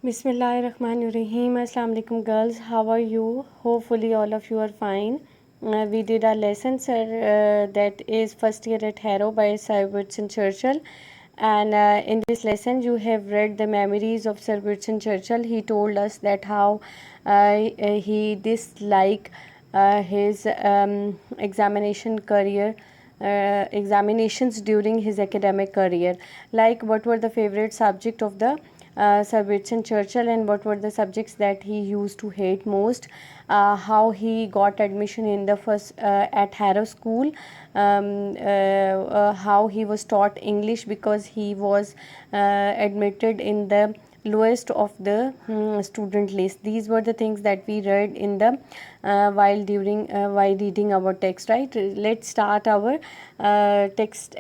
Bismillahirrahmanirrahim. Assalamu alaikum girls. How are you? Hopefully all of you are fine. We did our lesson, sir, that is first year at Harrow by Sir Winston Churchill. And in this lesson, you have read the memories of Sir Winston Churchill. He told us that how he disliked his examination career. Examinations during his academic career, like what were the favorite subject of the Sir Winston Churchill and what were the subjects that he used to hate most, how he got admission in the first at Harrow School, how he was taught English because he was admitted in the lowest of the student list. These were the things that we read in the while reading our text, right? Let's start our text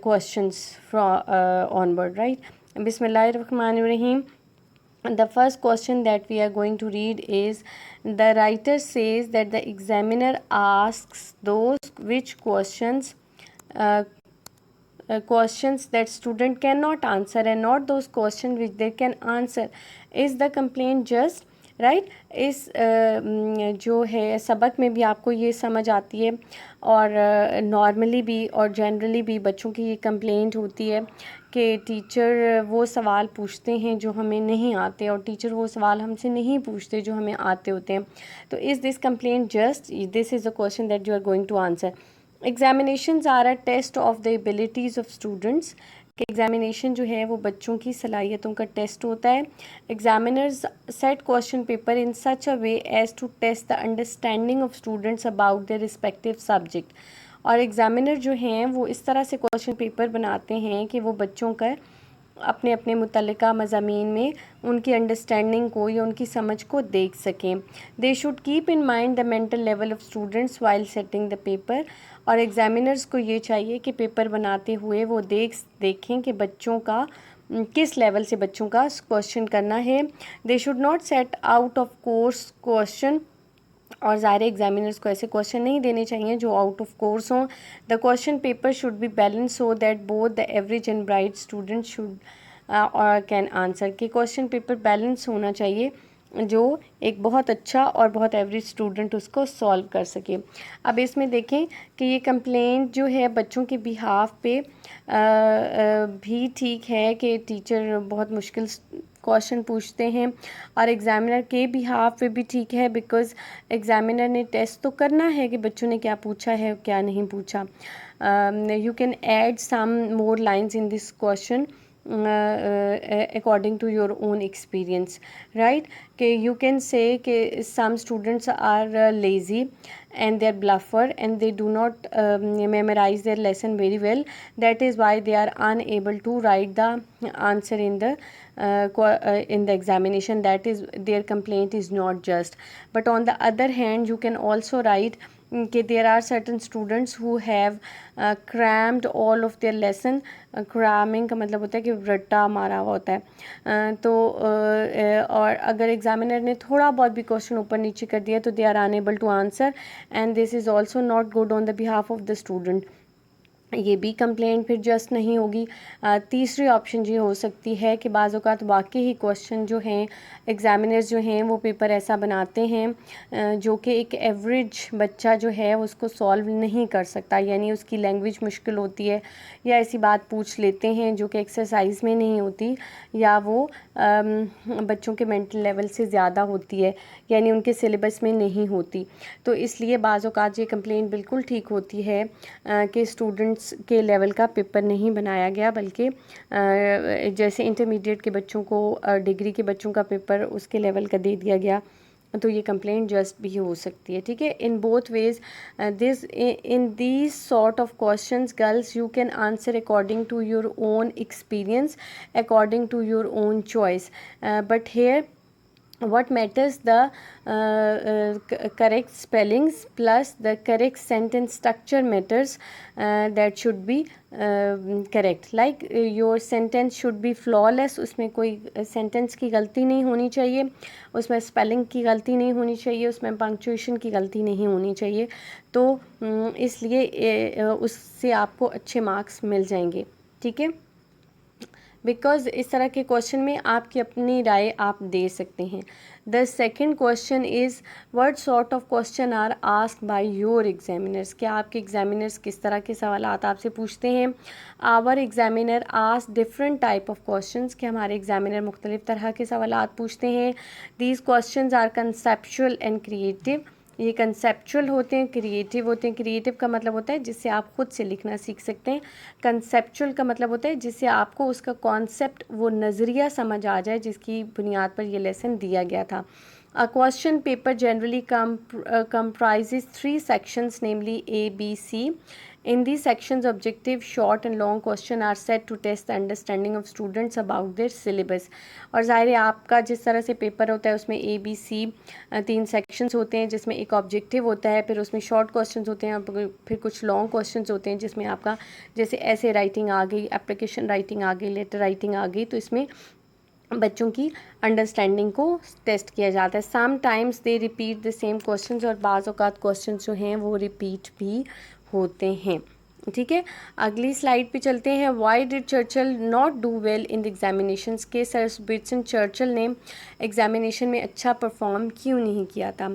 questions from onward, right? Bismillahirrahmanirrahim. The first question that we are going to read is, the writer says that the examiner asks those which questions that student cannot answer and not those questions which they can answer. Is the complaint just? Right इस जो है सबक में भी आपको ये समझ आती है और नॉर्मली भी और जनरली भी बच्चों की ये कंप्लेंट होती है कि टीचर वो सवाल पूछते हैं जो हमें नहीं आते और टीचर वो सवाल हमसे नहीं पूछते जो हमें आते होते हैं. तो is this complaint just? This is the question that you are going to answer. Examinations are a test of the abilities of students. कि एग्जामिनेशन जो है वो बच्चों की सलाहियतों का टेस्ट होता है. Examiners set question paper in such a way as to test the understanding of students about their respective subject. और एग्जामिनर जो हैं वो इस तरह से क्वेश्चन पेपर बनाते हैं कि वो बच्चों का अपने अपने मुतल्लिका मज़ामीन में उनकी अंडरस्टैंडिंग को या उनकी समझ को देख सकें. They should keep in mind the mental level of students while setting the paper. और एग्ज़ामिनर्स को ये चाहिए कि पेपर बनाते हुए वो देखें कि बच्चों का किस लेवल से बच्चों का क्वेश्चन करना है. They should not set out of course question. और ज़ाहिर एग्जामिनर्स को ऐसे क्वेश्चन नहीं देने चाहिए जो आउट ऑफ कोर्स हों. The question paper should be balance so that both the average and bright student should और कैन आंसर. कि क्वेश्चन पेपर बैलेंस होना चाहिए जो एक बहुत अच्छा और बहुत एवरेज स्टूडेंट उसको सॉल्व कर सके. अब इसमें देखें कि ये कंप्लेंट जो है बच्चों के बिहाफ पे भी ठीक है कि टीचर बहुत मुश्किल क्वेश्चन पूछते हैं और एग्ज़ामिनर के बिहाफ पे भी ठीक है बिकॉज़ एग्ज़ामिनर ने टेस्ट तो करना है कि बच्चों ने क्या पूछा है क्या नहीं पूछा. You can add some more lines in this question according to your own experience, right? You can say some students are lazy and they're bluffer and they do not memorize their lesson very well. That is why they are unable to write the answer in the examination. That is, their complaint is not just. But on the other hand, you can also write कि there are certain students who have crammed all of their lesson. cramming का मतलब होता है कि रट्टा मारा हुआ होता है. तो और अगर एग्जामिनर ने थोड़ा बहुत भी क्वेश्चन ऊपर नीचे कर दिया तो they are unable to answer and this is also not good on the behalf of the student. ये भी कंप्लेंट फिर जस्ट नहीं होगी. तीसरी ऑप्शन ये हो सकती है कि बाज़ औक़ात वाकई ही क्वेश्चन जो हैं एग्ज़ामिनर्स जो हैं वो पेपर ऐसा बनाते हैं जो कि एक एवरेज बच्चा जो है उसको सॉल्व नहीं कर सकता, यानी उसकी लैंग्वेज मुश्किल होती है या ऐसी बात पूछ लेते हैं जो कि एक्सरसाइज में नहीं होती या वो बच्चों के मेंटल लेवल से ज़्यादा होती है, यानी उनके सिलेबस में नहीं होती. तो इसलिए बाज़ औक़ात ये कंप्लेंट बिल्कुल ठीक होती है कि स्टूडेंट्स के लेवल का पेपर नहीं बनाया गया, बल्कि जैसे इंटरमीडिएट के बच्चों को डिग्री के बच्चों का पेपर उसके लेवल का दे दिया गया. तो ये कंप्लेंट जस्ट भी हो सकती है. ठीक है, in both ways in these sort of questions girls you can answer according to your own experience, according to your own choice. But here what matters the correct spellings plus the correct sentence structure matters. That should be correct, like your sentence should be flawless. उसमें कोई sentence की गलती नहीं होनी चाहिए, उसमें spelling की गलती नहीं होनी चाहिए, उसमें punctuation की गलती नहीं होनी चाहिए. तो इसलिए उससे आपको अच्छे मार्क्स मिल जाएंगे. ठीक है, बिकॉज इस तरह के क्वेश्चन में आपकी अपनी राय आप दे सकते हैं। The second question is what sort of question are asked by your examiners, क्या आपके एग्जामिनर्स किस तरह के सवाल आपसे पूछते हैं। Our examiner ask different type of questions, कि हमारे एग्जामिनर मुख्तलिफ तरह के सवाल पूछते हैं। These questions are conceptual and creative, ये कंसेप्चुअल होते हैं, क्रिएटिव होते हैं। क्रिएटिव का मतलब होता है जिससे आप खुद से लिखना सीख सकते हैं। कंसेप्चुअल का मतलब होता है जिससे आपको उसका कॉन्सेप्ट, वो नज़रिया समझ आ जाए जिसकी बुनियाद पर ये लेसन दिया गया था। A question paper generally comprises 3 sections, namely A, B, C. In these sections, objective, short and long question are set to test the understanding of students about their syllabus. और ज़ाहिर है आपका जिस तरह से पेपर होता है उसमें A, B, C 3 सेक्शंस होते हैं, जिसमें एक ऑब्जेक्टिव होता है, फिर उसमें शॉर्ट क्वेश्चंस होते हैं, फिर कुछ लॉन्ग क्वेश्चंस होते हैं जिसमें आपका जैसे ऐसे राइटिंग आ गई, एप्लीकेशन राइटिंग आ गई, लेटर राइटिंग आ गई, तो इसमें बच्चों की अंडरस्टैंडिंग को टेस्ट किया जाता है। Sometimes they repeat the same questions, और बाज़ औक़ात क्वेश्चंस जो हैं वो रिपीट भी होते हैं। ठीक है, अगली स्लाइड पे चलते हैं। Why did Churchill not do well in the examinations, के सर विंस्टन चर्चिल ने एग्जामिनेशन में अच्छा परफॉर्म क्यों नहीं किया था।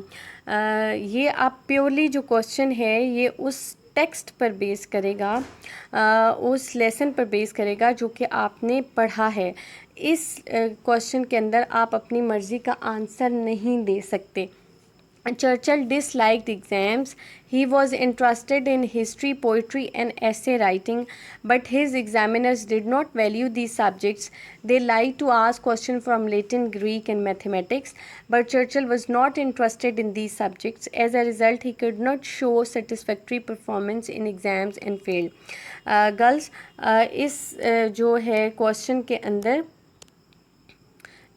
ये आप प्योरली जो क्वेश्चन है ये उस टेक्स्ट पर बेस करेगा, उस लेसन पर बेस करेगा जो कि आपने पढ़ा है। इस क्वेश्चन के अंदर आप अपनी मर्ज़ी का आंसर नहीं दे सकते। Churchill disliked exams. He was interested in history, poetry and essay writing, but his examiners did not value these subjects. They liked to ask questions from Latin, Greek and mathematics, but Churchill was not interested in these subjects. As a result, he could not show satisfactory performance in exams and failed. Girls, इस जो है question के अंदर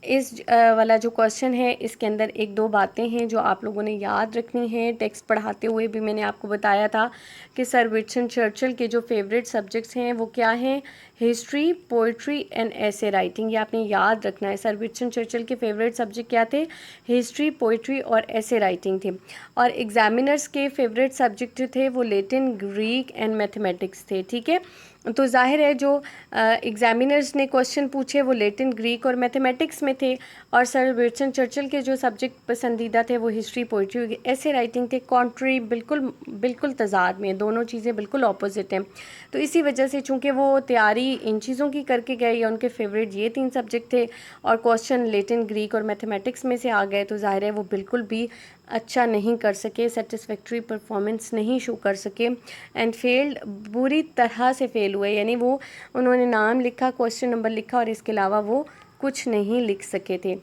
इस वाला जो question है इसके अंदर एक दो बातें हैं जो आप लोगों ने याद रखनी है। टेक्स्ट पढ़ाते हुए भी मैंने आपको बताया था कि सर विंस्टन चर्चिल के जो फेवरेट सब्जेक्ट्स हैं वो क्या हैं, हिस्ट्री, पोइट्री एंड ऐसे राइटिंग। ये आपने याद रखना है। सर विंस्टन चर्चिल के फेवरेट सब्जेक्ट क्या थे, हिस्ट्री, पोइट्री और ऐसे राइटिंग थे। और एग्जामिनर्स के फेवरेट सब्जेक्ट थे वो लैटिन, ग्रीक एंड मैथमेटिक्स थे। ठीक है, तो जाहिर है जो एग्जामिनर्स ने क्वेश्चन पूछे वो लैटिन, ग्रीक और मैथमेटिक्स में थे, और सर विंस्टन चर्चिल के जो सब्जेक्ट पसंदीदा थे वो हिस्ट्री, पोइट्री, ऐसे राइटिंग थे। कॉन्ट्री, बिल्कुल तज़ाद में, दोनों चीज़ें बिल्कुल ऑपोजिट हैं। तो इसी वजह से चूँकि वो तैयारी इन चीज़ों की करके गए या उनके फेवरेट ये 3 सब्जेक्ट थे और क्वेश्चन लैटिन, ग्रीक और मैथमेटिक्स में से आ गए, तो ज़ाहिर है वो बिल्कुल भी अच्छा नहीं कर सके, सेटिस्फैक्ट्री परफॉर्मेंस नहीं शो कर सके एंड फेल्ड, बुरी तरह से फेल हुए। यानी वो उन्होंने नाम लिखा, क्वेश्चन नंबर लिखा और इसके अलावा वो कुछ नहीं लिख सके थे।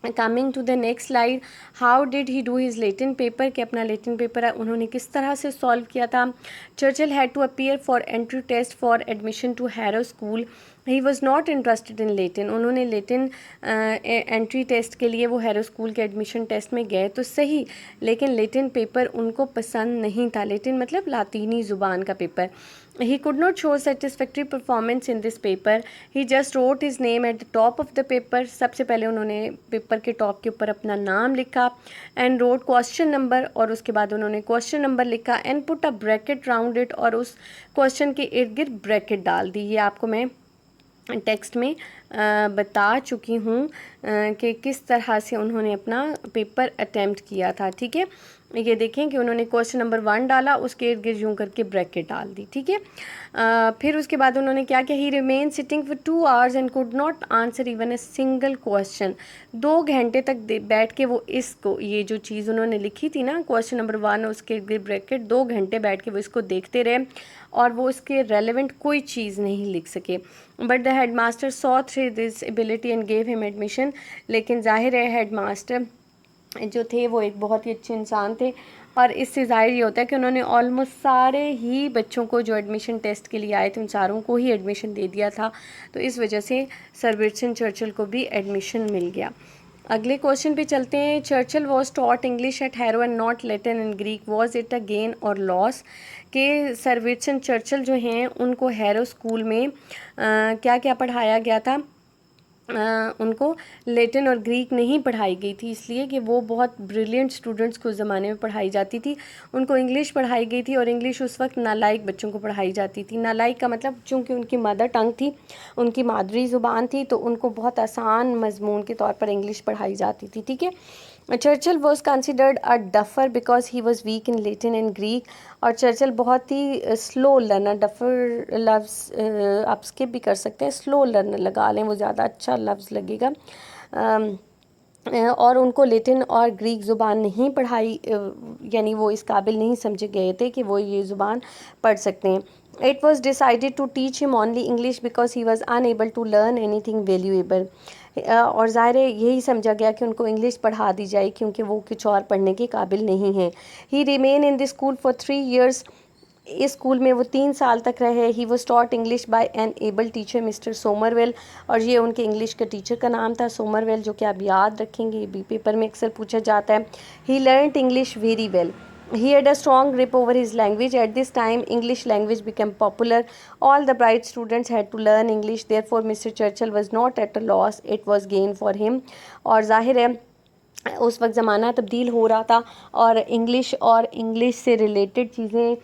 Coming to the next slide, how did he do his Latin paper, कि अपना लैटिन पेपर उन्होंने किस तरह से सॉल्व किया था। Churchill had to appear for entry test for admission to Harrow school, he was not interested in Latin. उन्होंने Latin entry test के लिए वो हैरो स्कूल के एडमिशन टेस्ट में गए तो सही, लेकिन लैटिन पेपर उनको पसंद नहीं था। लैटिन मतलब लातीनी ज़ुबान का paper. He could not show satisfactory performance in this paper. He just wrote his name at the top of the paper. सबसे पहले उन्होंने पेपर के टॉप के ऊपर अपना नाम लिखा and wrote question number, और उसके बाद उन्होंने क्वेश्चन नंबर लिखा and put a bracket round it, और उस क्वेश्चन के इर्द गिर्द ब्रैकेट डाल दी। ये आपको मैं टेक्स्ट में बता चुकी हूँ कि किस तरह से उन्होंने अपना पेपर अटैम्प्ट किया था। ठीक है, ये देखें कि उन्होंने क्वेश्चन नंबर 1 डाला, उसके इर्द गिर्द यूँ करके ब्रैकेट डाल दी। ठीक है, फिर उसके बाद उन्होंने क्या किया, he remain sitting for 2 hours and could not answer even a single question. 2 घंटे तक बैठ के वो इसको, ये जो चीज़ उन्होंने लिखी थी ना क्वेश्चन नंबर 1 उसके इर्द गिर्द ब्रैकेट, 2 घंटे बैठ के वो इसको देखते रहे और वो इसके रेलेवेंट कोई चीज़ नहीं लिख सके। But the head master saw through this ability and gave him admission, लेकिन जाहिर है हेड मास्टर जो थे वो एक बहुत ही अच्छे इंसान थे, और इससे ज़ाहिर ये होता है कि उन्होंने ऑलमोस्ट सारे ही बच्चों को जो एडमिशन टेस्ट के लिए आए थे उन सारों को ही एडमिशन दे दिया था, तो इस वजह से सर विंस्टन चर्चिल को भी एडमिशन मिल गया। अगले क्वेश्चन पे चलते हैं। Churchill was taught English at harrow and not Latin and Greek, was it a gain और लॉस, के सर विंस्टन चर्चिल जो हैं उनको हैरो स्कूल में क्या क्या पढ़ाया गया था, उनको लैटिन और ग्रीक नहीं पढ़ाई गई थी, इसलिए कि वो बहुत ब्रिलियंट स्टूडेंट्स को उस ज़माने में पढ़ाई जाती थी। उनको इंग्लिश पढ़ाई गई थी, और इंग्लिश उस वक्त नालायक बच्चों को पढ़ाई जाती थी। नालायक का मतलब चूँकि उनकी मदर टंग थी, उनकी मादरी ज़ुबान थी, तो उनको बहुत आसान मजमून के तौर पर इंग्लिश पढ़ाई जाती थी। ठीक है। Churchill was considered a duffer because he was weak in Latin and Greek. और चर्चिल बहुत ही स्लो लर्नर, डफर लफ्ज़ आप स्किप भी कर सकते हैं, स्लो लर्नर लगा लें, वो ज़्यादा अच्छा लफ्ज़ लगेगा। और उनको लैटिन और ग्रीक ज़ुबान नहीं पढ़ाई, यानी वो इस काबिल नहीं समझे गए थे कि वो ये ज़ुबान पढ़ सकते हैं। It was decided to teach him only English because he was unable to learn anything valuable. और ज़ाहिर है यही समझा गया कि उनको इंग्लिश पढ़ा दी जाए क्योंकि वो कुछ और पढ़ने के काबिल नहीं हैं। He remained in the school for 3 years. इस स्कूल में वो 3 साल तक रहे। He was taught English by an able teacher Mister Somervell, और ये उनके इंग्लिश के टीचर का नाम था सोमरवेल, जो कि आप याद रखेंगे, बी पेपर में अक्सर पूछा जाता है। He learned English very well. He had a strong grip over his language. At this time, English language became popular. All the bright students had to learn English. Therefore, Mr. Churchill was not at a loss. It was gain for him. और जाहिर है उस वक्त ज़माना तब्दील हो रहा था, और इंग्लिश से रिलेटेड चीज़ें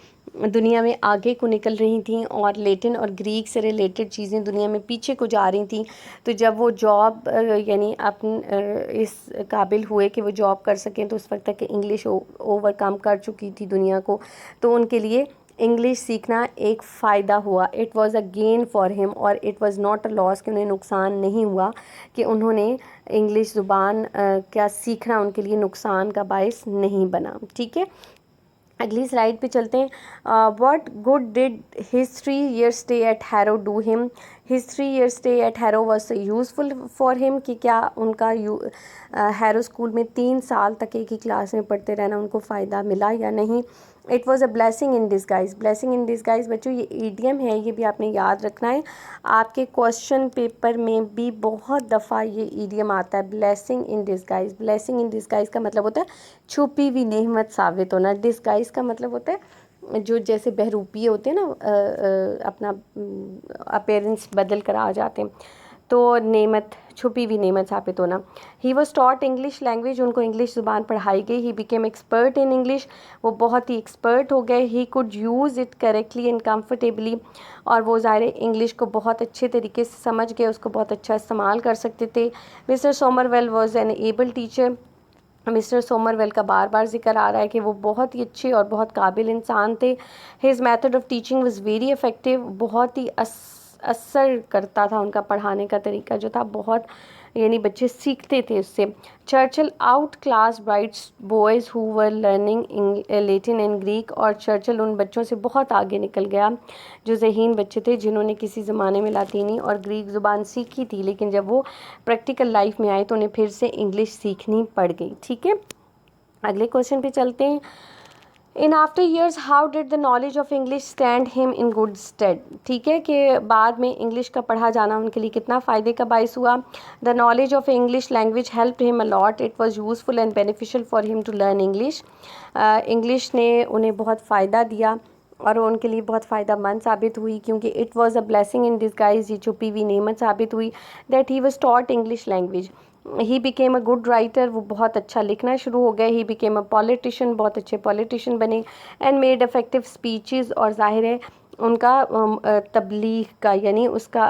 दुनिया में आगे को निकल रही थी, और लैटिन और ग्रीक से रिलेटेड चीज़ें दुनिया में पीछे को जा रही थी। तो जब वो जॉब यानी इस काबिल हुए कि वो जॉब कर सकें, तो उस वक्त तक इंग्लिश ओवरकम कर चुकी थी दुनिया को, तो उनके लिए इंग्लिश सीखना एक फ़ायदा हुआ। It was a gain for him, और it was not a loss, कि उन्हें नुकसान नहीं हुआ कि उन्होंने इंग्लिश ज़ुबान क्या सीखना उनके लिए नुकसान का बायस नहीं बना। ठीक है, अगली स्लाइड पे चलते हैं। What good did his 3 year stay at harrow do him? His 3 year stay at harrow was useful for him, कि क्या उनका हैरो स्कूल में 3 साल तक एक ही क्लास में पढ़ते रहना उनको फ़ायदा मिला या नहीं? It was a blessing in disguise. Blessing in disguise बच्चों ये ईडियम है, ये भी आपने याद रखना है। आपके क्वेश्चन पेपर में भी बहुत दफ़ा ये ईडियम आता है, blessing in disguise. Blessing in disguise का मतलब होता है छुपी हुई नेमत साबित होना। डिस्गाइज का मतलब होता है जो जैसे बहरूपिये होते हैं ना, अपना अपीयरेंस बदल कर आ जाते हैं, तो नेमत, छुपी हुई नेमत साबित होना। ही वॉज टॉट इंग्लिश लैंग्वेज, उनको इंग्लिश ज़ुबान पढ़ाई गई। He became expert in English, वो बहुत ही एक्सपर्ट हो गए। He could use it correctly and comfortably, और वो ज़ाहिर इंग्लिश को बहुत अच्छे तरीके से समझ गए, उसको बहुत अच्छा इस्तेमाल कर सकते थे। Mister Somervell was an able teacher. Mister Somervell का बार बार जिक्र आ रहा है कि वो बहुत ही अच्छे और बहुत काबिल इंसान थे। His method of teaching was very effective, बहुत ही असर करता था उनका पढ़ाने का तरीका जो था, बहुत यानी बच्चे सीखते थे उससे। Churchill out class brides boys who were learning Latin and Greek, और चर्चिल उन बच्चों से बहुत आगे निकल गया जो ज़हीन बच्चे थे जिन्होंने किसी ज़माने में लातीनी और ग्रीक ज़ुबान सीखी थी, लेकिन जब वो प्रैक्टिकल लाइफ में आए तो उन्हें फिर से इंग्लिश सीखनी पड़ गई। ठीक है, अगले क्वेश्चन पे चलते हैं। In after years how did the knowledge of English stand him in good stead? ठीक है, कि बाद में इंग्लिश का पढ़ा जाना उनके लिए कितना फ़ायदे का बायस हुआ। The knowledge of English language helped him a lot. It was useful and beneficial for him to learn English. English ने उन्हें बहुत फ़ायदा दिया और उनके लिए बहुत फ़ायदेमंद साबित हुई, क्योंकि it was a blessing in disguise, ये छुपी हुई नेमत साबित हुई, that he was taught English language. He became a good writer, वो बहुत अच्छा लिखना शुरू हो गए. ही बिकेम अ पॉलिटिशियन, बहुत अच्छे पॉलिटिशियन बने. एंड मेड इफेक्टिव स्पीचेस, और जाहिर है उनका तबलीग का यानी उसका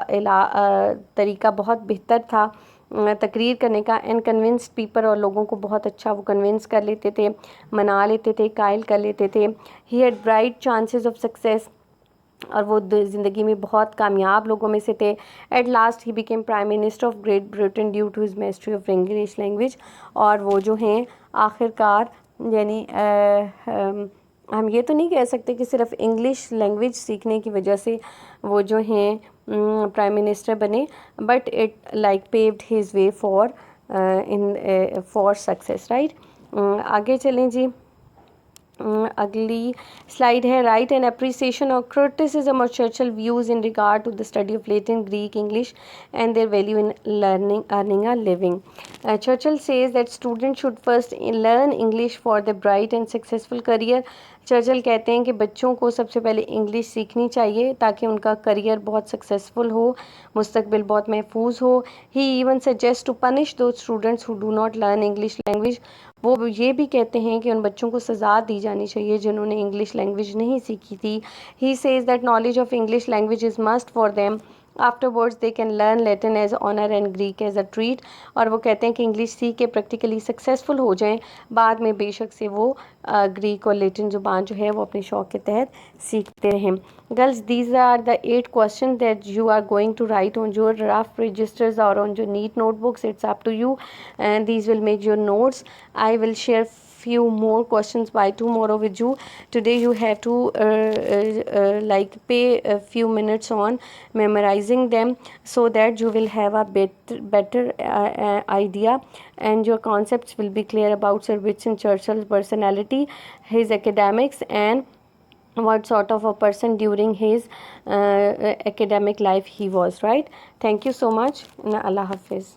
तरीका बहुत बेहतर था तकरीर करने का. एंड कन्विंस पीपल, और लोगों को बहुत अच्छा वो कन्विंस कर लेते थे, मना लेते थे, कायल कर लेते थे. He had bright chances of success, और वो ज़िंदगी में बहुत कामयाब लोगों में से थे. At last he became prime minister of Great Britain due to his mastery of English language. और वो जो हैं आखिरकार यानी हम ये तो नहीं कह सकते कि सिर्फ इंग्लिश लैंग्वेज सीखने की वजह से वो जो हैं प्राइम मिनिस्टर बने, but it like paved his way for success, right. आगे चलें जी. अगली स्लाइड है, राइट एन अप्रिसिएशन और criticism of Churchill views in regard to the study of Latin Greek English and their value in learning earning a living. Churchill says that students should first learn English for the bright and successful career. Churchill कहते हैं कि बच्चों को सबसे पहले English सीखनी चाहिए ताकि उनका करियर बहुत सक्सेसफुल हो, मुस्तकबिल बहुत महफूज हो. ही इवन सजेस्ट टू पनिश दो students who do not learn English language. वो ये भी कहते हैं कि उन बच्चों को सज़ा दी जानी चाहिए जिन्होंने इंग्लिश लैंग्वेज नहीं सीखी थी. He says that knowledge of English language is must for them. Afterwards they can learn Latin as honour and Greek as a treat. और वो कहते हैं कि इंग्लिश सीख के प्रैक्टिकली सक्सेसफुल हो जाएं, बाद में बेशक से वो ग्रीक और लैटिन ज़ुबान जो है वो अपने शौक़ के तहत सीखते रहें. Girls, these are the 8 question that you are going to write on your rough registers और on your neat notebooks. It's up to you, and these will make your notes. I will share few more questions by tomorrow with you. Today you have to like pay a few minutes on memorizing them so that you will have a better idea, and your concepts will be clear about Sir Winston Churchill's personality, his academics, and what sort of a person during his academic life he was, right? Thank you so much. Allah Hafiz.